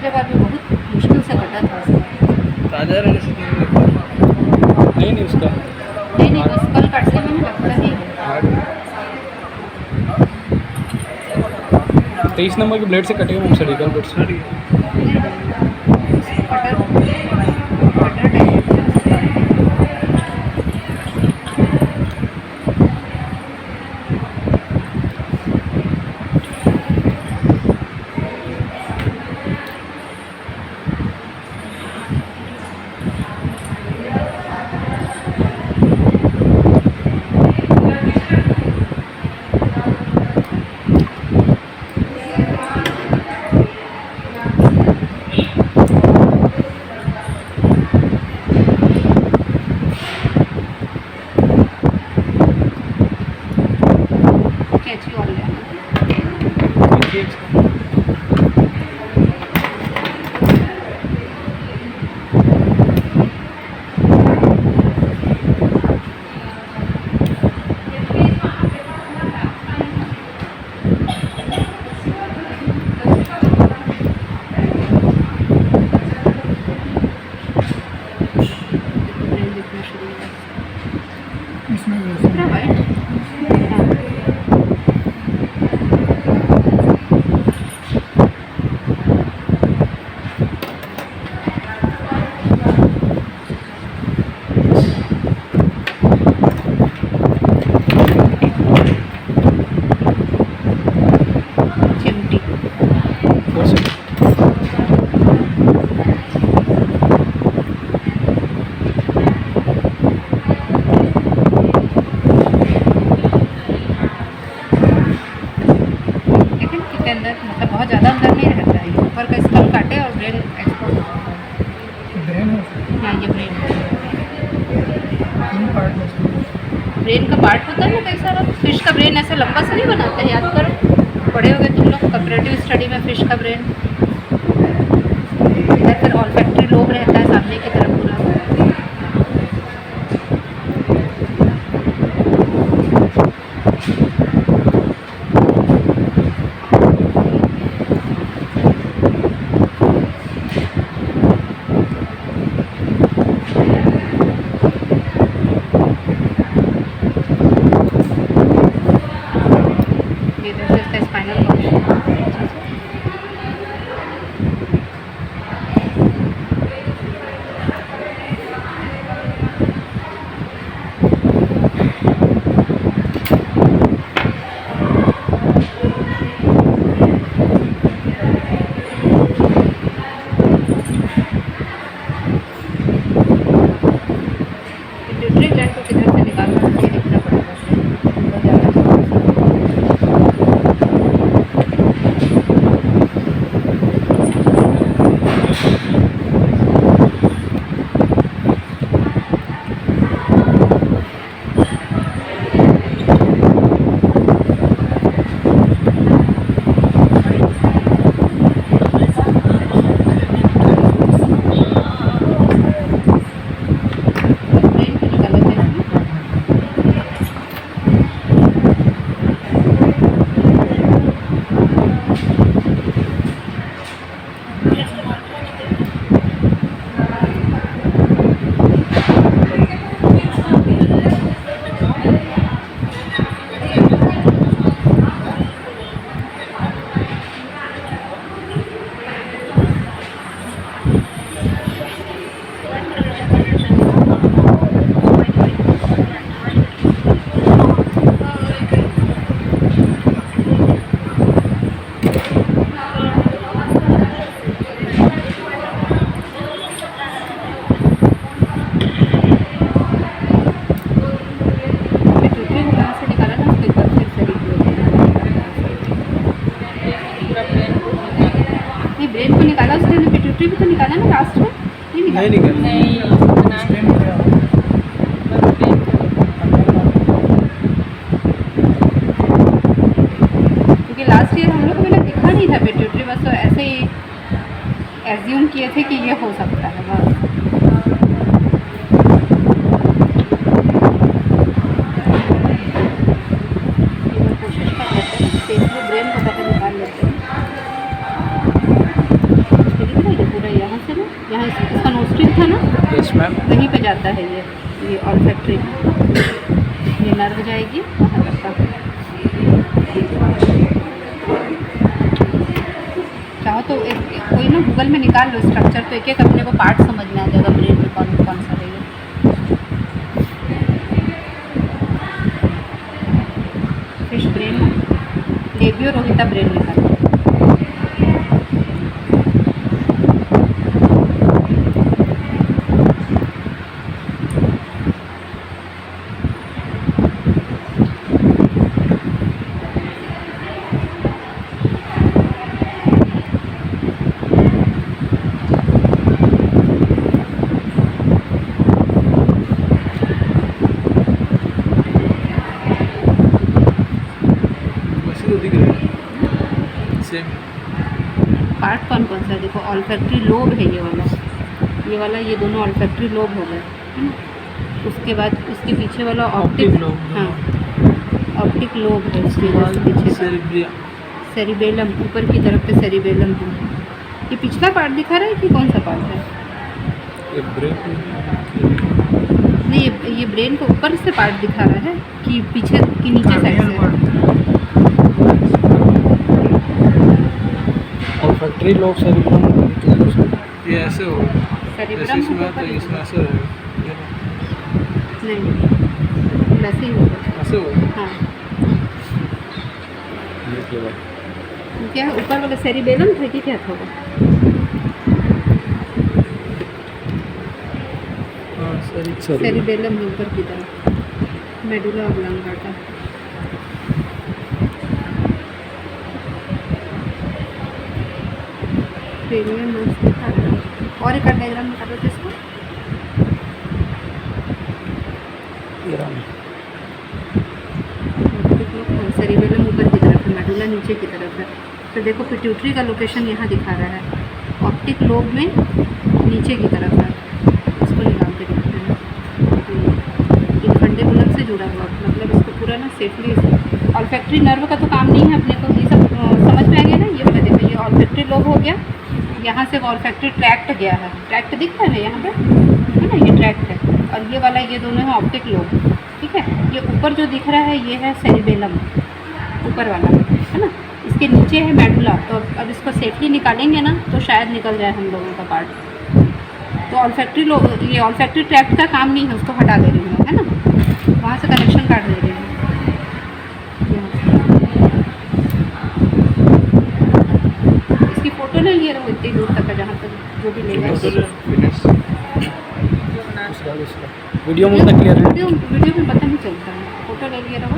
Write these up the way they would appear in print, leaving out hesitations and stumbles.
पिछले बार भी बहुत मुश्किल से कटा था उसका। ताज़ा रहने से नहीं उसका नहीं नहीं, बस कल काटने में लगता ही है। 23 नंबर के ब्लेड से कटेगा मैम, सर्जिकल ब्लेड से। कटर कटर टाइप कैची और लेना। इसमें दूसरा वाइट चिमटी। लेकिन कितने अंदर मतलब बहुत ज़्यादा अंदर नहीं रहता है, ये ऊपर का स्कल काटे और ब्रेन एक्सपोज होता है। ब्रेन है, हाँ ये ब्रेन तीन पार्ट में उसमें। ब्रेन का पार्ट होता है ना कई सारा। फिश का ब्रेन ऐसे लंबा से नहीं बनाते हैं, याद करो पढ़े होगे तुम लोग कंपैरेटिव स्टडी में फिश का ब्रेन। इधर फिर ऑल्फैक्टरी लोब रहता है सामने की तरफ पूरा। इधर से इसका स्पाइनल कॉर्ड। पिट्यूटरी ग्लैंड को किधर से निकालना है ये देखना पड़ेगा। ब्रेन की निकाला जाए। पिट्यूटरी को कहाँ से निकाला ना, उसके ऊपर फिर से नहीं ब्रेन को निकाला उसने, पिट्यूटरी भी तो निकाला ना लास्ट में। नहीं निकाला। नहीं स्टेम हो गया। क्योंकि लास्ट ईयर हम लोग को मैंने दिखा नहीं था पिट्यूटरी, बस तो ऐसे ही एज्यूम किए थे कि ये हो सकता है बस। कोशिश कर लेते हैं, ब्रेन को पहले निकाल लेते हैं। Yes ma'am. वहीं पे जाता है ये ऑल्फैक्टरी, ये नर्व जाएगी वहाँ तक। चाहो तो कोई ना गूगल में निकाल लो स्ट्रक्चर, तो एक एक अपने को पार्ट समझ में आ जाएगा ब्रेन में कौन कौन सा है। फिश ब्रेन, लेबियो रोहिता ब्रेन निकाल। वैसे तो दिख रहा है सेम। पार्ट कौन कौन सा है देखो, ऑल्फैक्टरी लोब है ये वाला, ये दोनों ऑल्फैक्टरी लोब हो गए, है ना। उसके बाद उसके पीछे वाला ऑप्टिक लोब, हाँ ऑप्टिक लोब है, उसके बाद पीछे सेरिब्रिया, सेरिबेलम, ऊपर की तरफ पे सेरिबेलम है। ये पिछला पार्ट दिखा रहा है कि कौन सा पार्ट है? ये ब्रेन नहीं, ये ब्रेन को ऊपर से पार्ट दिखा रहा है कि पीछे की नीचे साइड से? और फैक्ट्री लोग सेरिब्रम ये ऐसे होगा, जैसे सेरिब्रम इसमें होगा तो पर इसमें ऐसे होगा, नहीं, वैसे ही होगा। ऐसे होगा। हाँ, ये क्या है? क्या है ऊपर वाला सेरिबेलम था कि क्या था वो? हाँ सही। सेरिबेलम है ऊपर की तरफ, मेडुला ऑब्लांगाटा। क्रेनियल नर्व्स दिखा रहा है। और एक डायग्राम निकालो तो इसको। सेरिबेलम ऊपर की तरफ है, मेडुला नीचे की तरफ है। तो देखो पिट्यूटरी का लोकेशन यहाँ दिखा रहा है, ऑप्टिक लोब में नीचे की तरफ है। इसको निकाल के देखते हैं, इनफंडेबुलम से जुड़ा हुआ, मतलब इसको पूरा ना सेफली। ऑल्फैक्टरी नर्व का तो काम नहीं है अपने को, ये सब समझ में आ गया ना। ये वाला देखो, ये ऑल्फैक्टरी लोब हो गया, यहाँ से ऑल्फैक्टरी ट्रैक्ट गया है, ट्रैक्ट दिख रहा है यहाँ पे, है ना, ये ट्रैक्ट है। और ये वाला, ये दोनों है ऑप्टिक लोब, ठीक है। ये ऊपर जो दिख रहा है ये है सेरिबेलम, ऊपर वाला, है ना। इसके नीचे है मेडुला। तो अब इसको सेफली निकालेंगे ना तो शायद निकल जाए हम लोगों का पार्ट। तो ऑल्फैक्टरी लोब, ये ऑल्फैक्टरी ट्रैक्ट का काम नहीं है, उसको हटा दे रही हूँ, है ना, वहाँ से कनेक्शन काट दे रही हूँ। इसकी फ़ोटो ले लिए रहो इतनी दूर तक है, जहाँ तक जो भी लेगा। वीडियो में उतना क्लियर है। वीडियो में पता नहीं चलता है, फ़ोटो ले लिए रहो।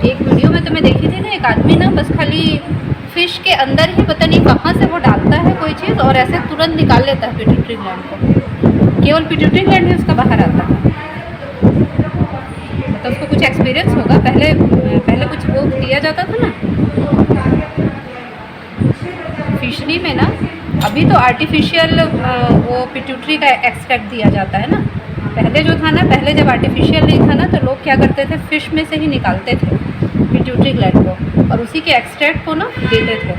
एक वीडियो में तो मैं देखी थी ना, एक आदमी ना बस खाली फिश के अंदर ही पता नहीं कहाँ से वो डालता है कोई चीज़ और ऐसे तुरंत निकाल लेता है पिट्यूटरी ग्लैंड को। केवल पिट्यूटरी ग्लैंड ही उसका बाहर आता है। मतलब उसको कुछ एक्सपीरियंस होगा, पहले कुछ वो दिया जाता था ना फिशरी में ना। अभी तो आर्टिफिशियल वो पिट्यूटरी का एक्सट्रैक्ट दिया जाता है ना। पहले जो था ना, पहले जब आर्टिफिशियल नहीं था ना, तो लोग क्या करते थे, फिश में से ही निकालते थे पिट्यूटरी ग्लैंड को और उसी के एक्सट्रैक्ट को ना देते थे।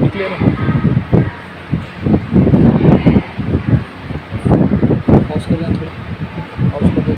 क्लियर है। पॉज कर दें थोड़ा, पॉज कर दें।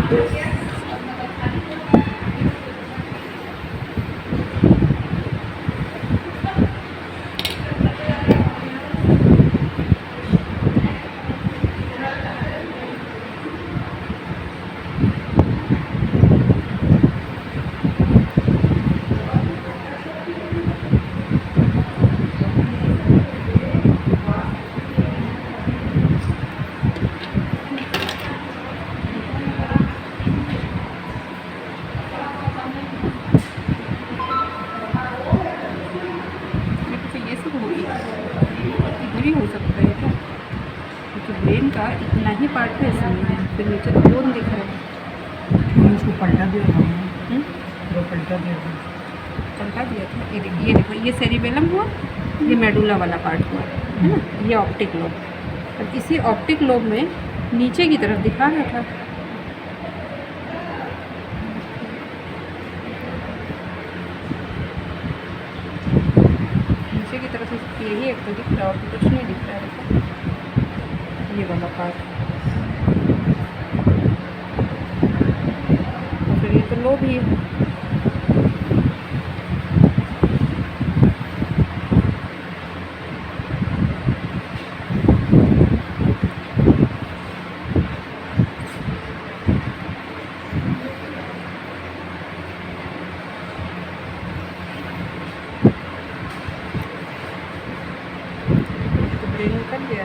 ये सब होगी, इधर ही हो सकता है क्या? क्योंकि ब्रेन का इतना ही पार्ट है इसमें, फिर नीचे तो बोन दिख रहा है। उसको पलटा दिया था हम्म? वो पलटा दिया था। पलटा दिया था। ये देखो, ये सेरिबेलम हुआ, ये मेडुला वाला पार्ट हुआ, है ना, ये ऑप्टिक लोब। अब इसी ऑप्टिक लोब में नीचे की तरफ दिखा रहा था। नीचे की तरफ यही एक तो दिख रहा है और कुछ नहीं दिख रहा है। देखो ये वाला पार्ट, और फिर ये तो लोब ही है। ब्रेन कर दिया।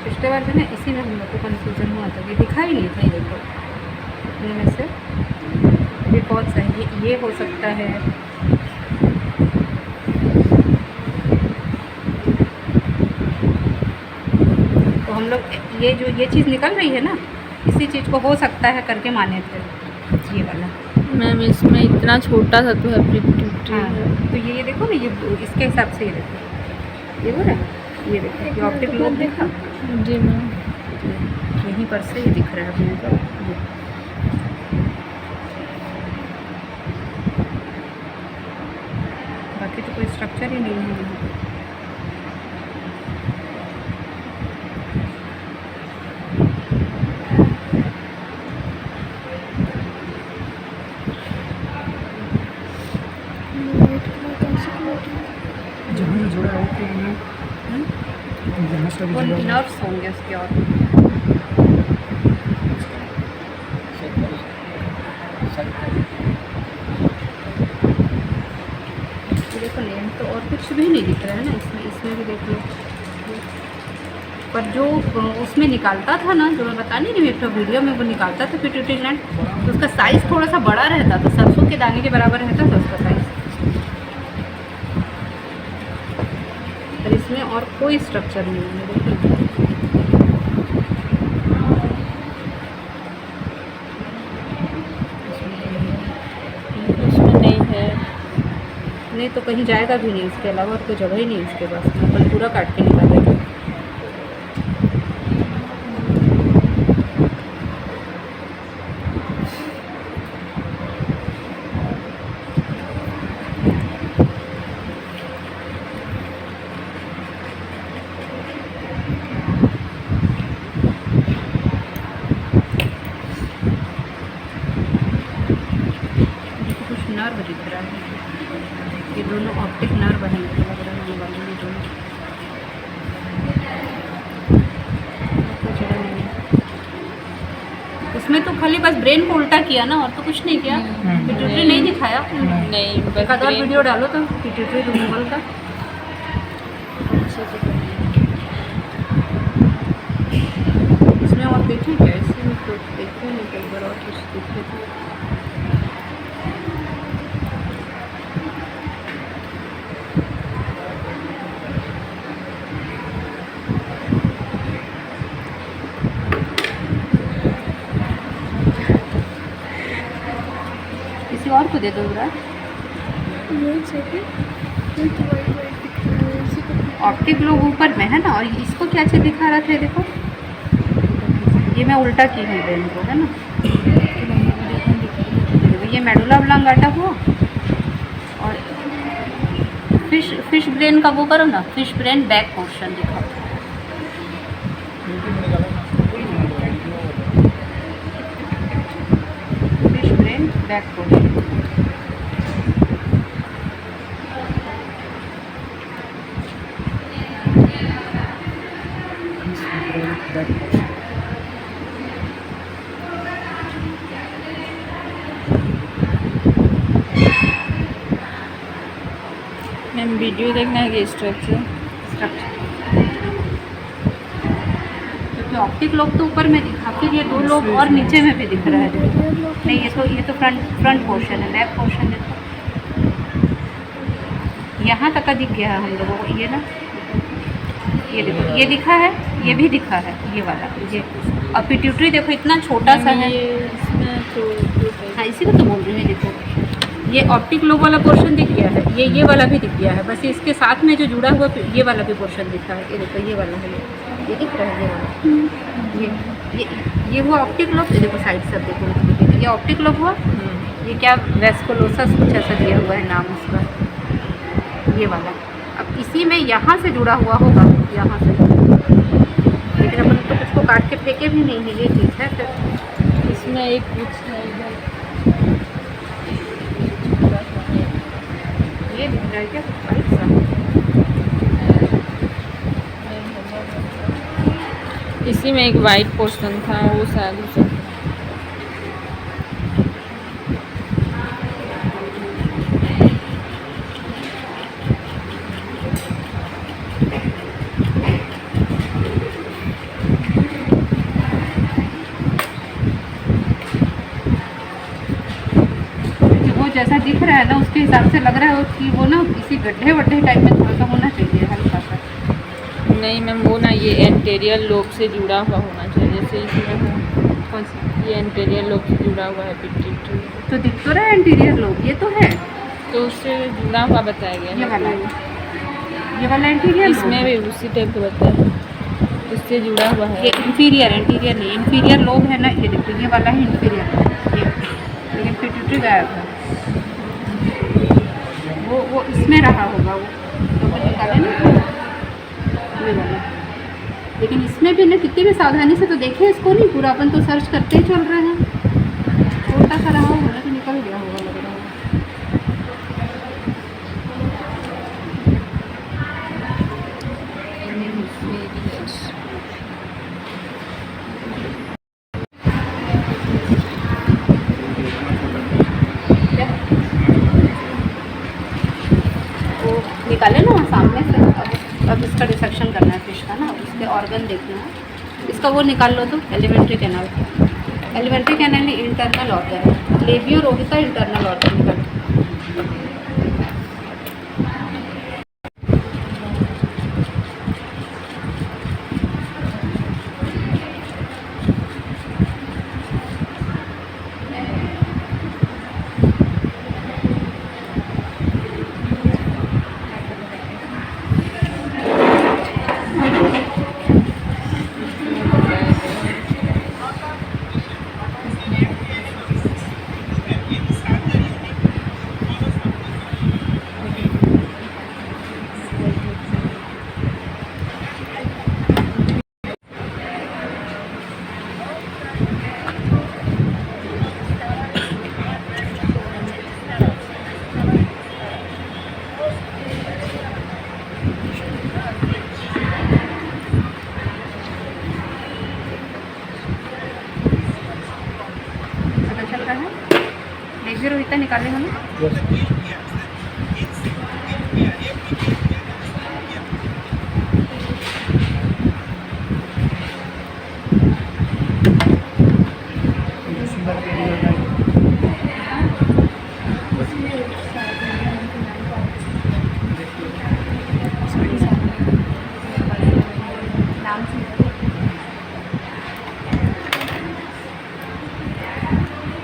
पिछले बार भी ना इसी में हम लोग को कन्फ्यूजन हुआ था, ये दिखा ही नहीं था। ये देखो, इनमें से ये कौन सा है? ये हो सकता है, तो हम लोग ये चीज़ निकल रही है ना, इसी चीज़ को हो सकता है करके माने थे, ये वाला। मैम इसमें इतना छोटा सा तो है हाँ, तो ये देखो ना, ये इसके हिसाब से ये देखो, ये हो रहा है, ये देखो, ये ऑप्टिक लोब देखा, जी मैम। यहीं पर से ही दिख रहा है अपने को। बाकी तो कोई स्ट्रक्चर ही नहीं है यहाँ पे। जहाँ से जुड़ा है जहाँ से भी वो जुड़ा है। नर्व्स होंगे उसके, और ये देखो लेंथ तो और कुछ भी नहीं दिख रहा है ना इसमें भी देख लो। पर जो उसमें निकालता था ना, जो मैं बता नहीं रही, एक तो वीडियो में वो निकालता था पिट्यूटरी ग्लैंड, तो उसका साइज़ थोड़ा सा बड़ा रहता था, सरसों के दाने के बराबर रहता था उसका साइज़। पर इसमें और कोई स्ट्रक्चर नहीं है, देखिए। उसमें नहीं है। नहीं तो कहीं जाएगा भी नहीं, इसके अलावा और कोई जगह ही नहीं इसके पास, अपन पूरा काट के निकालेगा। कुछ नर्व दिख रहा है, ये दोनों ऑप्टिक नर्व हैं, लग रहा है ये वाले, ये दोनों कोई जगह नहीं है। उसमें तो खाली बस ब्रेन को उल्टा किया ना, और तो कुछ नहीं किया, पिट्यूटरी नहीं दिखाया। नहीं बस एक आध और brain- वीडियो डालो तो पिट्यूटरी रिमूवल का। इसमें और देखें क्या, इसमें तो देखे नहीं, कई बार और कुछ देखे थे। किसी और को दे दो जरा। ऑप्टिक लोब ऊपर में है ना, और इसको क्या चीज़ दिखा रहा था, देखो ये मैं उल्टा की हूँ ब्रेन को, है ना। देखो ये मेडुला ऑब्लांगाटा हुआ, और फिश ब्रेन का वो करो ना, फिश ब्रेन बैक पोर्शन दिखा। Fish brain back portion. Ma'am video देखना है कि स्ट्रक्चर? क्योंकि ऑप्टिक लोब तो ऊपर में दिखा, फिर ये 2 लोब और नीचे में भी दिख रहा है। नहीं, ये तो फ्रंट पोर्शन है, बैक पोर्शन देखो यहाँ तक का दिख गया है हम लोगों को। ये ना, ये देखो, ये दिखा है, ये भी दिखा है, ये वाला, ये। और पिट्यूटरी देखो इतना छोटा सा है। ये इसमें तो हाँ, इसी को तो बोल रही हूँ। देखो ये ऑप्टिक लोब वाला पोर्शन दिख गया है, ये वाला भी दिख गया है, बस इसके साथ में जो जुड़ा हुआ ये वाला भी पोर्शन दिखा है। ये देखो, ये वाला है, ये दिख रहा है, ये वाला। ये हुआ ऑप्टिक लोब। ये देखो साइड सब देखो, ये ऑप्टिक लोब हुआ। ये क्या वेस्कुलोसस कुछ ऐसा दिया हुआ है नाम उसका, ये वाला। अब इसी में यहाँ से जुड़ा हुआ होगा, यहाँ से, लेकिन अपन तो कुछ को काट के फेंके भी नहीं है, ये चीज़ है। फिर इसमें एक कुछ है इधर, ये दिख रहा है क्या वाइट सा? इसी में एक वाइट पोर्शन था, वो शायद उसे वो जैसा दिख रहा है ना, उसके हिसाब से लग रहा है कि वो ना किसी गड्ढे वड्ढे टाइप में थोड़ा सा होना चाहिए, हल्का सा। नहीं मैम, वो ना ये एंटीरियर लोब से जुड़ा हुआ होना चाहिए, जैसे इसमें है। कौन सा? ये एंटीरियर लोब से जुड़ा हुआ है पिट्यूटरी, तो दिख तो रहा है एंटीरियर लोब, ये तो है, तो उससे जुड़ा हुआ बताया गया ये है। वाला, ये वाला एंटीरियर इसमें भी उसी टाइप का बताया है, उससे जुड़ा हुआ है। ये इंफीरियर, एंटीरियर नहीं, इंफीरियर लोब है ना, ये देखो, ये वाला है इंफीरियर, ये। लेकिन पिट्यूटरी गायब है, वो इसमें रहा होगा, वो तो निकाले ना, ये वाला। लेकिन इसमें भी ना कितनी भी सावधानी से तो देखें इसको, नहीं पूरा, अपन तो सर्च करते ही चल रहे हैं। छोटा सा रहा होगा ना, तो निकल गया होगा लग रहा है। वो निकाले ना वहाँ सामने से। अब इसका डिसेक्शन करना है फिश का ना, उसके ऑर्गन देखना है। इसका वो निकाल लो तो, alimentary canal. Alimentary canal internal organ है, लेबियो रोहिता इंटरनल ऑर्गन निकाल। लेबियो रोहिता निकाले हम।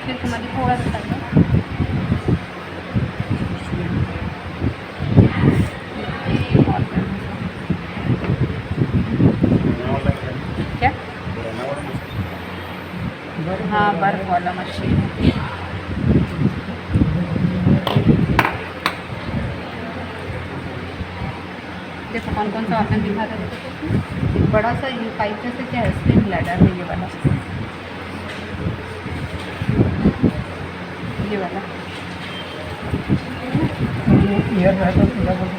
फिर तुम्हारी थोड़ा सा क्या? हाँ, बर्फ वाला मशीन। देखो कौन कौन सा ऑर्गन दिखा रहा है, देखो एक बड़ा सा ये पाइप जैसे क्या है, स्विम ब्लैडर है ये वाला, ये वाला ये ईयर में है तो ईयर में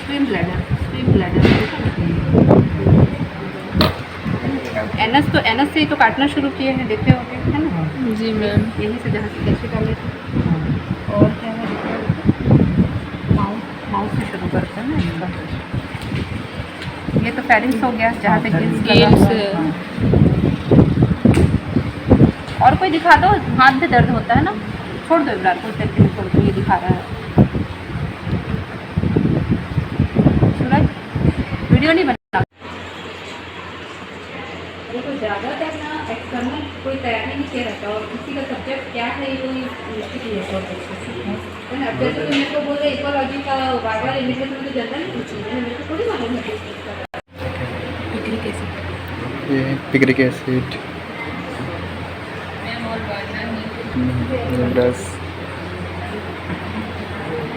स्विम ब्लैडर एनएस तो एनएस से ही तो काटना शुरू किए हैं, देखे होंगे है ना, जी मैम। यहीं से जहाँ से कैसे डाले थे। और क्या है, माउस से शुरू करते हैं ना इसका। ये तो फेरिंग्स हो गया जहाँ पे गिल्स लगा गिल्स हुआ है। और कोई दिखा दो, हाथ में दर्द होता है ना, छोड़ दो इब्रार को, छोड़ दो, ये दिखा रहा है। सूरज वीडियो नहीं बना, देखो ज़्यादातर ना एक्सटर्नल कोई तैयारी नहीं किया रहता, और किसी का सब्जेक्ट क्या है ये कोई निश्चित नहीं होता है ना। अब जैसे तो मेरे को बोल रहे इकोलॉजी का बार बार इमिटेशन में तो जनरल नहीं पूछी है, मेरे को थोड़ी मालूम है डिग्री कैसे ये पिक्रिक एसिड मैम और बढ़ना नहीं। ब्रश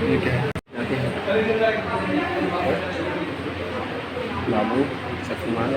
ये क्या है बाबू शक्तिमान